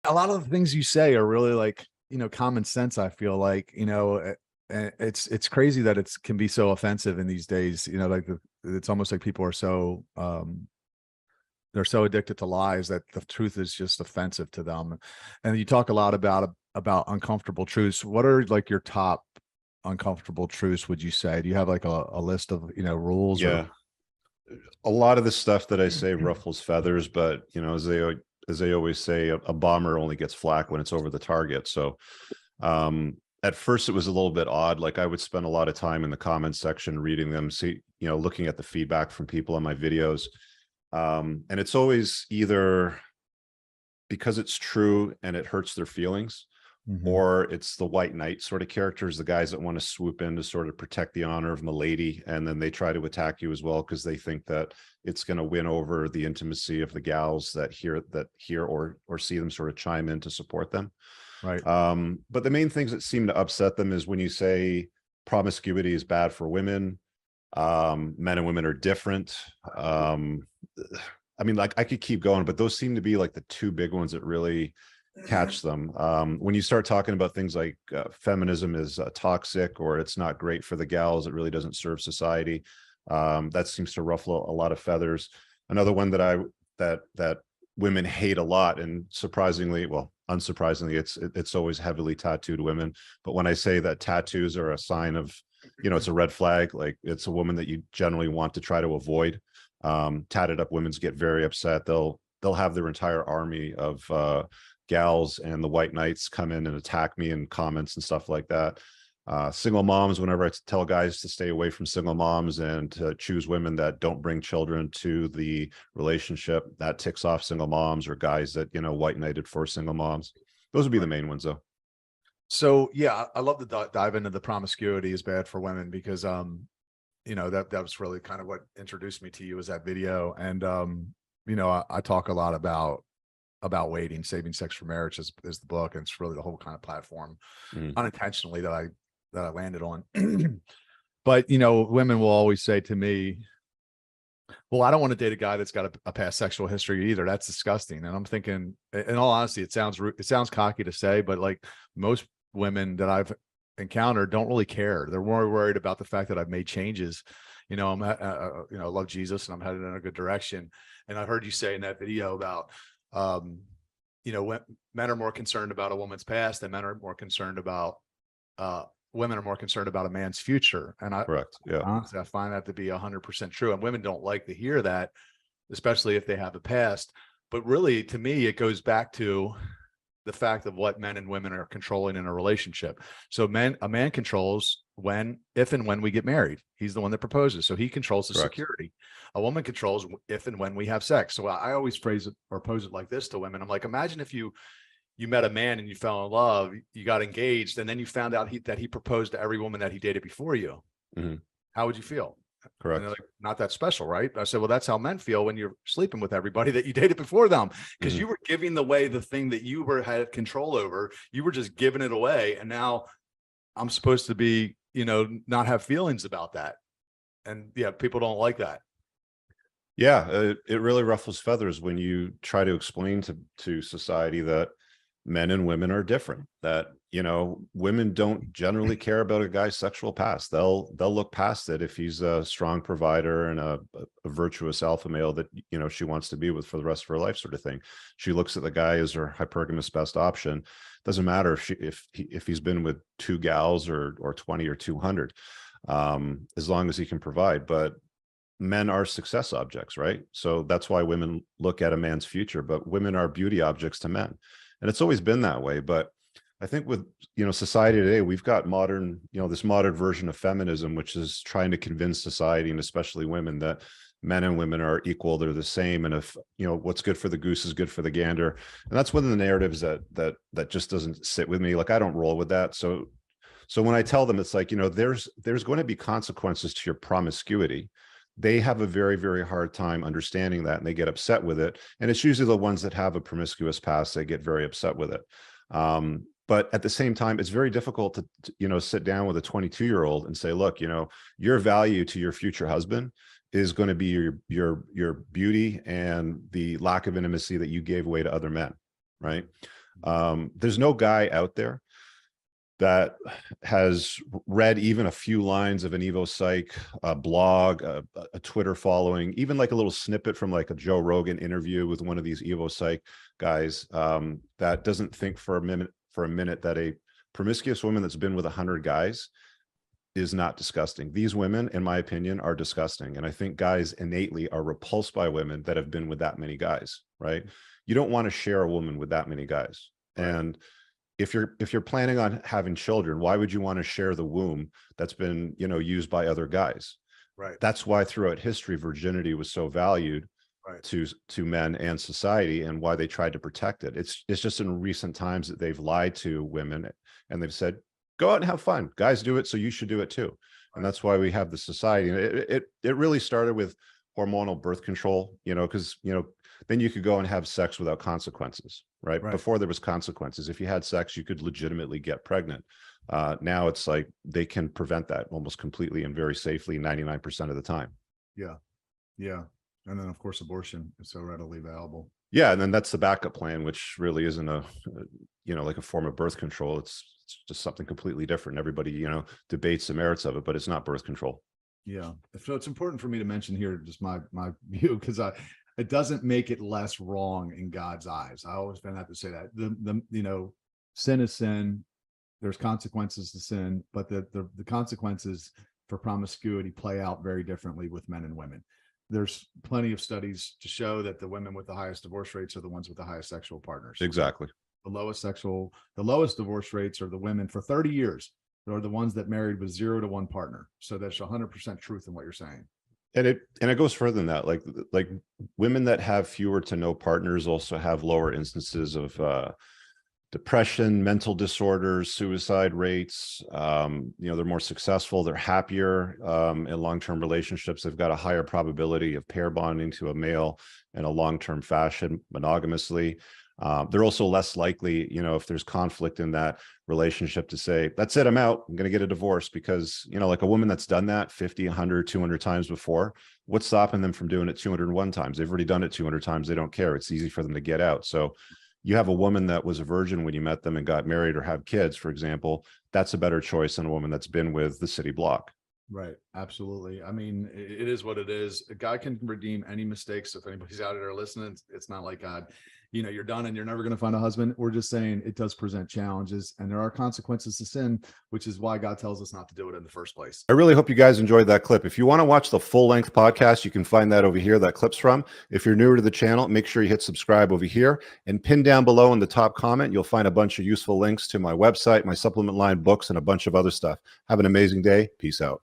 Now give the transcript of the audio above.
a lot of the things you say are really like, common sense. I feel like, it's crazy that it's can be so offensive in these days, like it's almost like people are so, they're so addicted to lies that the truth is just offensive to them. And you talk a lot about uncomfortable truths. What are like your top uncomfortable truths, would you say? Do you have like a list of, rules or? Yeah, a lot of the stuff that I say ruffles feathers, but as they always say, a bomber only gets flak when it's over the target. So at first it was a little bit odd. Like I would spend a lot of time in the comments section reading them, looking at the feedback from people on my videos. And it's always either because it's true and it hurts their feelings, Mhm. or it's the white knight sort of characters, the guys that want to swoop in to sort of protect the honor of milady, and then they try to attack you as well because they think that it's going to win over the intimacy of the gals that hear or see them sort of chime in to support them. Right. But the main things that seem to upset them is when you say promiscuity is bad for women, men and women are different. I mean, like I could keep going, but those seem to be like the two big ones that really catch them. When you start talking about things like feminism is toxic or it's not great for the gals, it really doesn't serve society. That seems to ruffle a lot of feathers. Another one that women hate a lot, and surprisingly, well, unsurprisingly, it's always heavily tattooed women. But when I say that tattoos are a sign of, it's a red flag, like it's a woman that you generally want to try to avoid. Tatted up women get very upset. They'll have their entire army of gals and the white knights come in and attack me in comments and stuff like that. Single moms, whenever I tell guys to stay away from single moms and to choose women that don't bring children to the relationship, that ticks off single moms or guys that, white knighted for single moms. Those would be the main ones though. So yeah, I love to dive into the promiscuity is bad for women because that was really kind of what introduced me to you, was that video. And I talk a lot about waiting, saving sex for marriage is the book, and it's really the whole kind of platform unintentionally that I landed on. But women will always say to me, well, I don't want to date a guy that's got a past sexual history either. That's disgusting. And I'm thinking, in all honesty, it sounds cocky to say, but like most women that I've encountered don't really care. They're more worried about the fact that I've made changes. I'm, I love Jesus and I'm headed in a good direction. And I heard you say in that video about, when men are more concerned about a woman's past than men are more concerned about, women are more concerned about a man's future. And Correct. Yeah. honestly, I find that to be 100% true. And women don't like to hear that, especially if they have a past. But really, to me, it goes back to the fact of what men and women are controlling in a relationship. So a man controls if and when we get married. He's the one that proposes. So he controls the Correct. security. A woman controls if and when we have sex. So I always phrase it or pose it like this to women. I'm like, imagine if you met a man and you fell in love, you got engaged, and then you found out that he proposed to every woman that he dated before you. Mm-hmm. How would you feel? Correct. And they're like, not that special, right? I said, well, that's how men feel when you're sleeping with everybody that you dated before them, because you were giving away the thing that you had control over. You were just giving it away. And now I'm supposed to be, not have feelings about that. And yeah, people don't like that. Yeah, it really ruffles feathers when you try to explain to society that men and women are different, that women don't generally care about a guy's sexual past. They'll look past it if he's a strong provider and a virtuous alpha male that she wants to be with for the rest of her life, sort of thing. She looks at the guy as her hypergamous best option. Doesn't matter if he's been with 2 gals or 20 or 200, as long as he can provide. But men are success objects, right? So that's why women look at a man's future, but women are beauty objects to men. And it's always been that way. But I think with, society today, we've got modern, this modern version of feminism, which is trying to convince society and especially women that men and women are equal. They're the same. And if, what's good for the goose is good for the gander. And that's one of the narratives that just doesn't sit with me. Like, I don't roll with that. So when I tell them, it's like, there's going to be consequences to your promiscuity. They have a very, very hard time understanding that, and they get upset with it. And it's usually the ones that have a promiscuous past, they get very upset with it. But at the same time, it's very difficult to sit down with a 22-year-old and say, look, your value to your future husband is going to be your beauty and the lack of intimacy that you gave away to other men, right? There's no guy out there that has read even a few lines of an Evo Psych, a blog, a Twitter following, even like a little snippet from like a Joe Rogan interview with one of these Evo Psych guys, that doesn't think for a minute that a promiscuous woman that's been with 100 guys is not disgusting. These women, in my opinion, are disgusting. And I think guys innately are repulsed by women that have been with that many guys, right? You don't want to share a woman with that many guys. Right. And if you're planning on having children, why would you want to share the womb that's been, you know, used by other guys? Right. That's why throughout history, virginity was so valued, right, to men and society, and why they tried to protect it. It's just in recent times that they've lied to women and they've said, go out and have fun. Guys do it, so you should do it too. Right. And that's why we have the society. And it really started with hormonal birth control, you know, because, you know, then you could go and have sex without consequences, right? Before there was consequences. If you had sex, you could legitimately get pregnant. Now it's like they can prevent that almost completely and very safely 99% of the time. Yeah. Yeah. And then of course, abortion is so readily available. Yeah. And then that's the backup plan, which really isn't you know, like a form of birth control. It's just something completely different. Everybody, you know, debates the merits of it, but it's not birth control. Yeah. So it's important for me to mention here, just my view, because it doesn't make it less wrong in God's eyes. I always been have to say that the you know, sin is sin. There's consequences to sin, but the consequences for promiscuity play out very differently with men and women. There's plenty of studies to show that the women with the highest divorce rates are the ones with the highest sexual partners. Exactly. The lowest divorce rates are the women for 30 years. They're the ones that married with 0 to 1 partner. So that's 100% truth in what you're saying. And it goes further than that. Like women that have fewer to no partners also have lower instances of depression, mental disorders, suicide rates. You know, they're more successful, they're happier in long-term relationships. They've got a higher probability of pair bonding to a male in a long-term fashion, monogamously. They're also less likely, you know, if there's conflict in that relationship, to say, that's it, I'm out, I'm going to get a divorce. Because, you know, like a woman that's done that 50, 100, 200 times before, what's stopping them from doing it 201 times? They've already done it 200 times. They don't care. It's easy for them to get out. So you have a woman that was a virgin when you met them and got married or have kids, for example, that's a better choice than a woman that's been with the city block. Right. Absolutely. I mean, it is what it is. God can redeem any mistakes. If anybody's out there listening, it's not like God, you know, you're done and you're never going to find a husband. We're just saying it does present challenges and there are consequences to sin, which is why God tells us not to do it in the first place. I really hope you guys enjoyed that clip. If you want to watch the full length podcast, you can find that over here, that clip's from. If you're newer to the channel, make sure you hit subscribe over here, and pin down below in the top comment, you'll find a bunch of useful links to my website, my supplement line, books, and a bunch of other stuff. Have an amazing day. Peace out.